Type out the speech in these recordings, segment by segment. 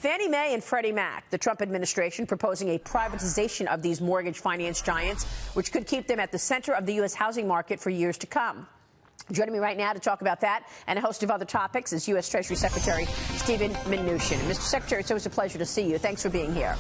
Fannie Mae and Freddie Mac, the Trump administration proposing a privatization of these mortgage finance giants, which could keep them at the center of the U.S. housing market for years to come. Joining me right now to talk about that and a host of other topics is U.S. Treasury Secretary Steven Mnuchin. Mr. Secretary, it's always a pleasure to see you. Thanks for being here.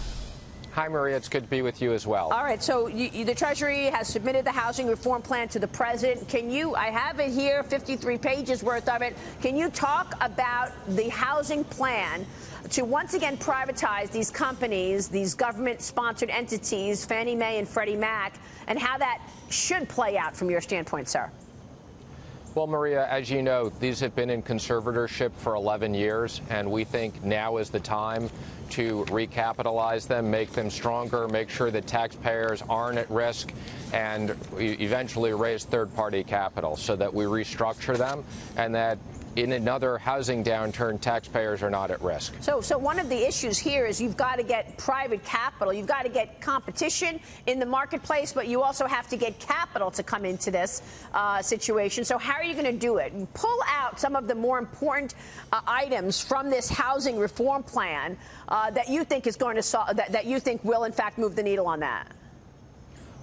Hi, Maria. It's good to be with you as well. All right. So the Treasury has submitted the housing reform plan to the president. I have it here, 53 pages worth of it. Can you talk about the housing plan to once again privatize these companies, these government-sponsored entities, Fannie Mae and Freddie Mac, and how that should play out from your standpoint, sir? Well, Maria, as you know, these have been in conservatorship for 11 years, and we think now is the time to recapitalize them, make them stronger, make sure that taxpayers aren't at risk, and eventually raise third-party capital so that we restructure them and that in another housing downturn, taxpayers are not at risk. So one of the issues here is you've got to get private capital. You've got to get competition in the marketplace, but you also have to get capital to come into this situation. So how are you going to do it? Pull out some of the more important items from this housing reform plan that you think is going to solve, that you think will, in fact, move the needle on that.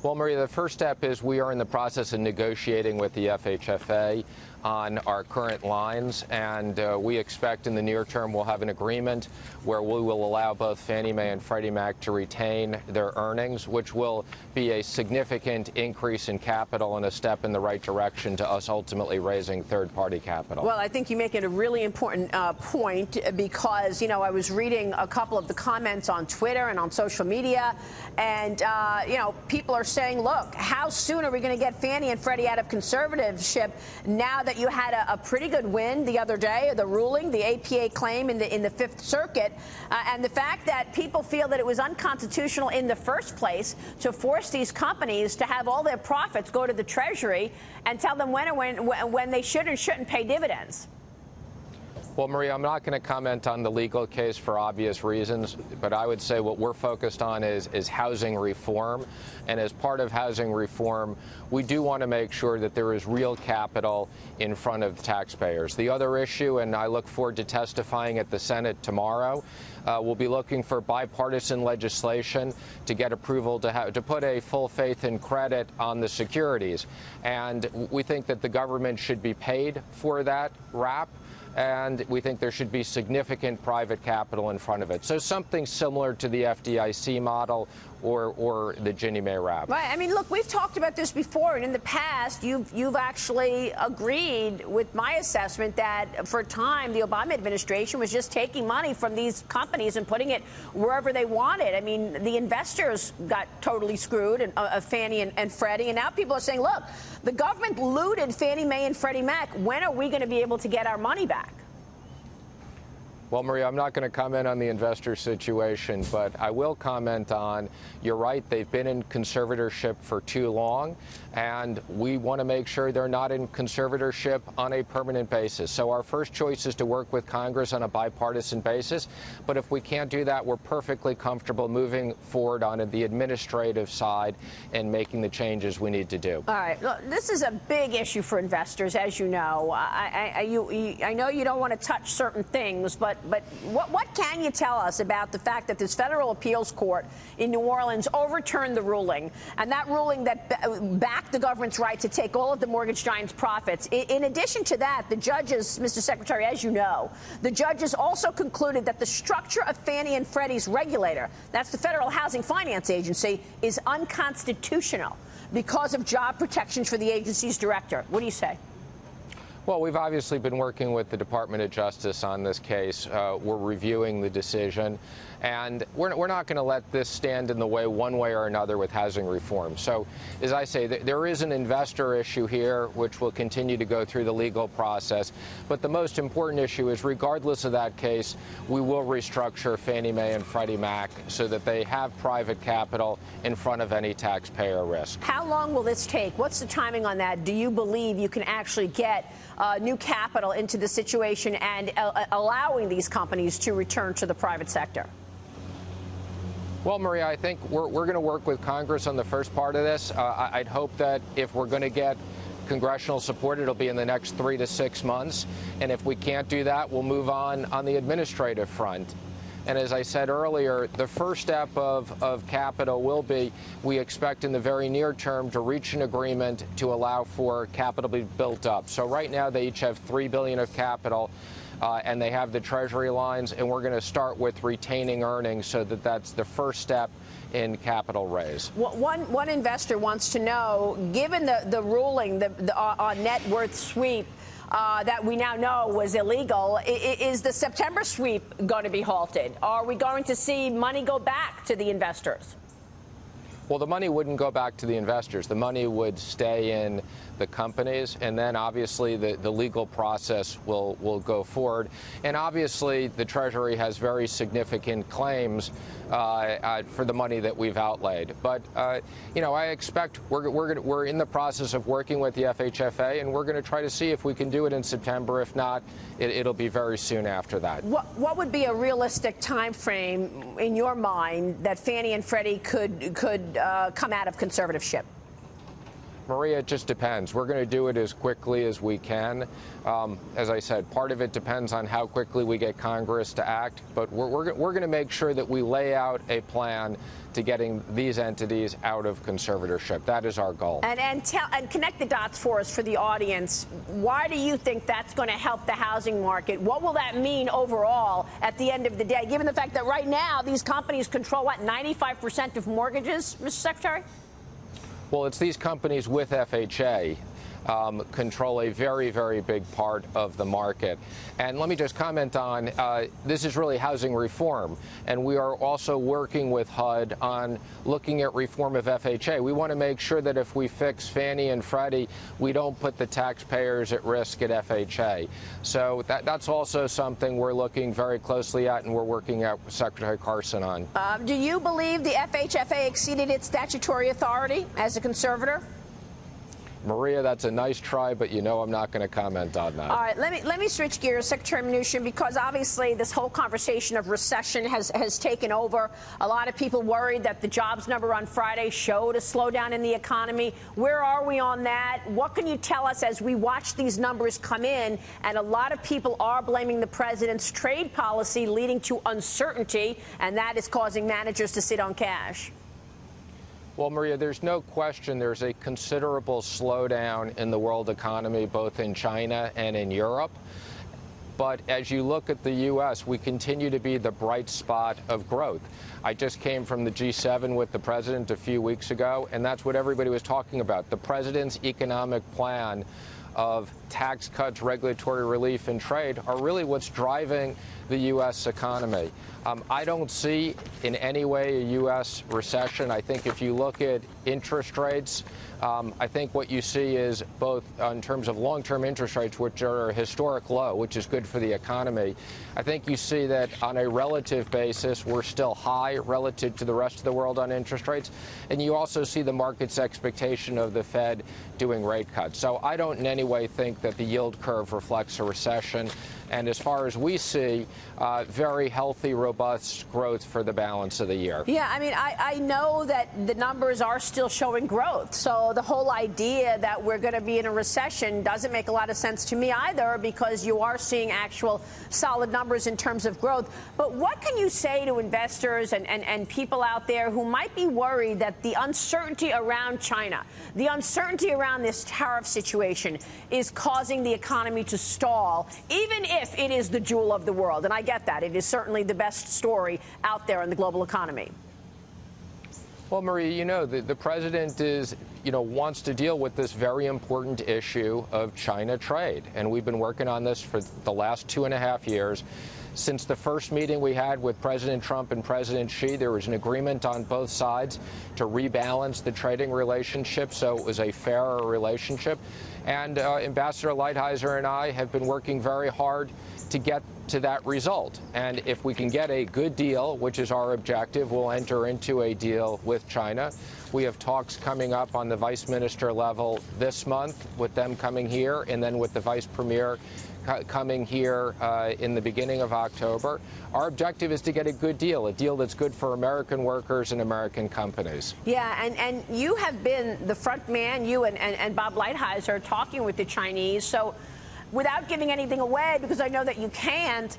Well, Maria, the first step is we are in the process of negotiating with the FHFA on our current lines, and we expect in the near term we'll have an agreement where we will allow both Fannie Mae and Freddie Mac to retain their earnings, which will be a significant increase in capital and a step in the right direction to us ultimately raising third-party capital. Well, I think you make it a really important point because, you know, I was reading a couple of the comments on Twitter and on social media, and, you know, people are saying, look, how soon are we going to get Fannie and Freddie out of conservatorship now that you had a pretty good win the other day, the ruling, the APA claim in the Fifth Circuit, and the fact that people feel that it was unconstitutional in the first place to force these companies to have all their profits go to the Treasury and tell them when they should and shouldn't pay dividends. Well, Maria, I'm not going to comment on the legal case for obvious reasons, but I would say what we're focused on is housing reform. And as part of housing reform, we do want to make sure that there is real capital in front of taxpayers. The other issue, and I look forward to testifying at the Senate tomorrow, we'll be looking for bipartisan legislation to get approval to put a full faith and credit on the securities. And we think that the government should be paid for that wrap. And we think there should be significant private capital in front of it. So something similar to the FDIC model or the Ginnie Mae wrap. Right. I mean, look, we've talked about this before, and in the past, you've actually agreed with my assessment that for a time the Obama administration was just taking money from these companies and putting it wherever they wanted. I mean, the investors got totally screwed, and Fannie and Freddie, and now people are saying, look, the government looted Fannie Mae and Freddie Mac. When are we going to be able to get our money back? Well, Maria, I'm not going to comment on the investor situation, but I will comment on, you're right, they've been in conservatorship for too long, and we want to make sure they're not in conservatorship on a permanent basis. So our first choice is to work with Congress on a bipartisan basis, but if we can't do that, we're perfectly comfortable moving forward on the administrative side and making the changes we need to do. All right. Look, this is a big issue for investors, as you know. I know you don't want to touch certain things, but what can you tell us about the fact that this federal appeals court in New Orleans overturned the ruling, and that ruling that backed the government's right to take all of the mortgage giants' profits? In addition to that, the judges, Mr. Secretary, as you know, the judges also concluded that the structure of Fannie and Freddie's regulator, that's the Federal Housing Finance Agency, is unconstitutional because of job protections for the agency's director. What do you say? Well, we've obviously been working with the Department of Justice on this case. We're reviewing the decision, and we're not going to let this stand in the way one way or another with housing reform. So, as I say, there is an investor issue here, which will continue to go through the legal process. But the most important issue is, regardless of that case, we will restructure Fannie Mae and Freddie Mac so that they have private capital in front of any taxpayer risk. How long will this take? What's the timing on that? Do you believe you can actually get new capital into the situation and allowing these companies to return to the private sector? Well, Maria, I think we're going to work with Congress on the first part of this. I'd hope that if we're going to get congressional support, it'll be in the next 3 to 6 months. And if we can't do that, we'll move on the administrative front. And as I said earlier, the first step of capital will be, we expect in the very near term to reach an agreement to allow for capital to be built up. So right now they each have $3 billion of capital. And they have the Treasury lines, and we're going to start with retaining earnings so that that's the first step in capital raise. One investor wants to know, given the ruling on net worth sweep that we now know was illegal, is the September sweep going to be halted? Are we going to see money go back to the investors? Well, the money wouldn't go back to the investors. The money would stay in the companies, and then obviously the legal process will go forward. And obviously the Treasury has very significant claims for the money that we've outlaid. But you know, I expect we're in the process of working with the FHFA, and we're going to try to see if we can do it in September. If not, it'll be very soon after that. What would be a realistic time frame in your mind that Fannie and Freddie could come out of conservatorship? Maria, it just depends. We're going to do it as quickly as we can. As I said, part of it depends on how quickly we get Congress to act, but we're going to make sure that we lay out a plan to getting these entities out of conservatorship. That is our goal. And connect the dots for us for the audience. Why do you think that's going to help the housing market? What will that mean overall at the end of the day, given the fact that right now these companies control, what, 95% of mortgages, Mr. Secretary? Well, it's these companies with FHA control a very, very big part of the market. And let me just comment on, this is really housing reform. And we are also working with HUD on looking at reform of FHA. We want to make sure that if we fix Fannie and Freddie, we don't put the taxpayers at risk at FHA. So that's also something we're looking very closely at, and we're working out with Secretary Carson on. Do you believe the FHFA exceeded its statutory authority as a conservator? Maria, that's a nice try, but you know I'm not going to comment on that. All right, let me switch gears, Secretary Mnuchin, because obviously this whole conversation of recession has taken over. A lot of people worried that the jobs number on Friday showed a slowdown in the economy. Where are we on that? What can you tell us as we watch these numbers come in? And a lot of people are blaming the president's trade policy leading to uncertainty, and that is causing managers to sit on cash. Well, Maria, there's no question there's a considerable slowdown in the world economy, both in China and in Europe. But as you look at the U.S., we continue to be the bright spot of growth. I just came from the G7 with the president a few weeks ago, and that's what everybody was talking about. The president's economic plan of tax cuts, regulatory relief, and trade are really what's driving the U.S. economy. I don't see in any way a U.S. recession. I think if you look at interest rates, I think what you see is both in terms of long-term interest rates, which are a historic low, which is good for the economy. I think you see that on a relative basis, we're still high relative to the rest of the world on interest rates. And you also see the market's expectation of the Fed doing rate cuts. So I don't in any way think that the yield curve reflects a recession. And as far as we see, very healthy, robust growth for the balance of the year. Yeah, I mean, I know that the numbers are still showing growth. So the whole idea that we're going to be in a recession doesn't make a lot of sense to me either, because you are seeing actual solid numbers in terms of growth. But what can you say to investors and people out there who might be worried that the uncertainty around China, the uncertainty around this tariff situation is causing the economy to stall, even if it is the jewel of the world? And I get that. It is certainly the best story out there in the global economy. Well, Maria, you know, the president wants to deal with this very important issue of China trade. And we've been working on this for the last 2.5 years. Since the first meeting we had with President Trump and President Xi, there was an agreement on both sides to rebalance the trading relationship so it was a fairer relationship. And Ambassador Lighthizer and I have been working very hard to get to that result. And if we can get a good deal, which is our objective, we'll enter into a deal with China. We have talks coming up on the vice minister level this month, with them coming here, and then with the vice premier coming here in the beginning of October. Our objective is to get a deal that's good for American workers and American companies. Yeah, and you have been the front man, you and Bob Lighthizer, talking with the Chinese. So without giving anything away, because I know that you can't,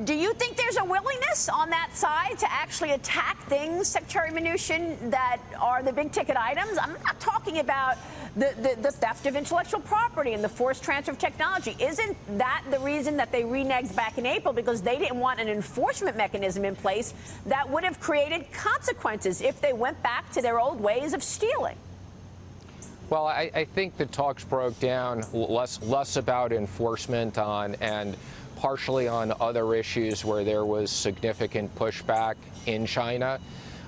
Do you think there's a willingness on that side to actually attack things, Secretary Mnuchin, that are the big-ticket items? I'm not talking about the theft of intellectual property and the forced transfer of technology. Isn't that the reason that they reneged back in April? Because they didn't want an enforcement mechanism in place that would have created consequences if they went back to their old ways of stealing. Well, I think the talks broke down less about enforcement and partially on other issues where there was significant pushback in China.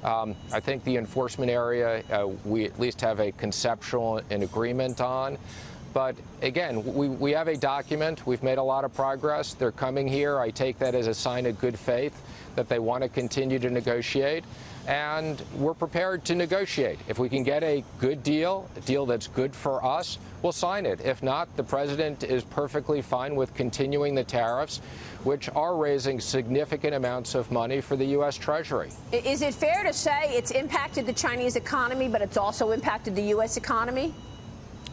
I think the enforcement area, we at least have a conceptual and agreement on. But again, we have a document. We've made a lot of progress. They're coming here. I take that as a sign of good faith that they want to continue to negotiate. And we're prepared to negotiate. If we can get a good deal, a deal that's good for us, we'll sign it. If not, the president is perfectly fine with continuing the tariffs, which are raising significant amounts of money for the U.S. Treasury. Is it fair to say it's impacted the Chinese economy, but it's also impacted the U.S. economy?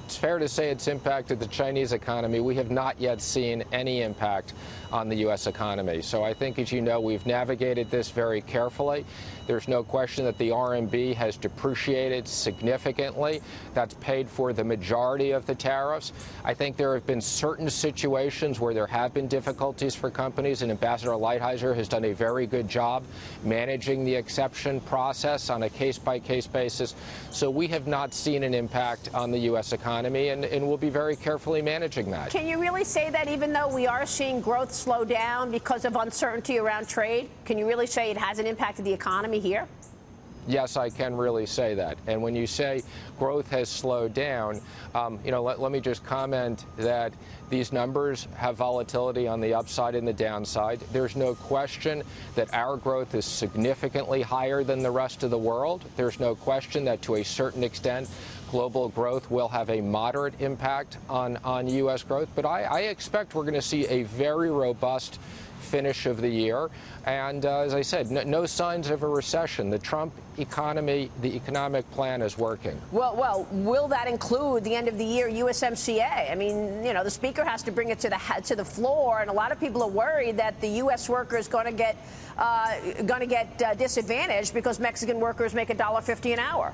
It's fair to say it's impacted the Chinese economy. We have not yet seen any impact on the U.S. economy. So I think, as you know, we've navigated this very carefully. There's no question that the RMB has depreciated significantly. That's paid for the majority of the tariffs. I think there have been certain situations where there have been difficulties for companies, and Ambassador Lighthizer has done a very good job managing the exception process on a case-by-case basis. So we have not seen an impact on the U.S. economy, and we'll be very carefully managing that. Can you really say that even though we are seeing growth slow down because of uncertainty around trade, can you really say it hasn't impacted the economy here? Yes, I can really say that. And when you say growth has slowed down, let me just comment that these numbers have volatility on the upside and the downside. There's no question that our growth is significantly higher than the rest of the world. There's no question that to a certain extent, global growth will have a moderate impact on U.S. growth. But I expect we're going to see a very robust finish of the year. And as I said, no signs of a recession. The Trump economy, the economic plan is working. Well, will that include the end of the year USMCA? I mean, the speaker has to bring it to the floor, and a lot of people are worried that the U.S. worker is going to get disadvantaged because Mexican workers make $1.50 an hour.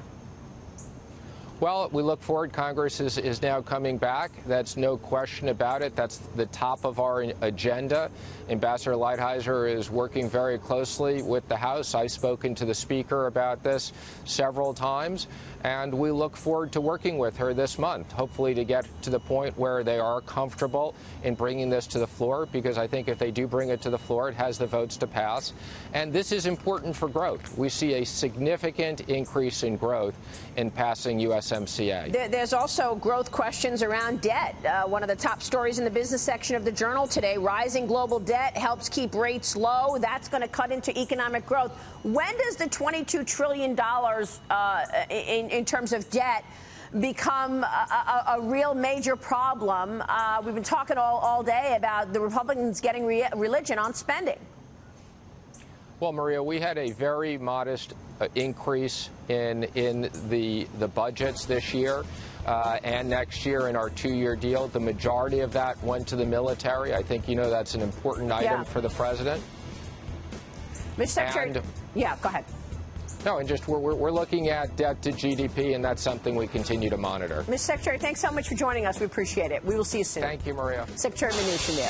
Well, we look forward. Congress is now coming back. That's no question about it. That's the top of our agenda. Ambassador Lighthizer is working very closely with the House. I've spoken to the Speaker about this several times, and we look forward to working with her this month, hopefully to get to the point where they are comfortable in bringing this to the floor, because I think if they do bring it to the floor, it has the votes to pass. And this is important for growth. We see a significant increase in growth in passing USMCA. There's also growth questions around debt. One of the top stories in the business section of the Journal today, rising global debt helps keep rates low. That's going to cut into economic growth. When does the $22 trillion in terms of debt become a real major problem? We've been talking all day about the Republicans getting religion on spending. Well, Maria, we had a very modest increase in the budgets this year and next year in our two-year deal. The majority of that went to the military. I think that's an important item for the president. Mr. Secretary, yeah, go ahead. No, and just we're looking at debt to GDP, and that's something we continue to monitor. Mr. Secretary, thanks so much for joining us. We appreciate it. We will see you soon. Thank you, Maria. Secretary Mnuchin there.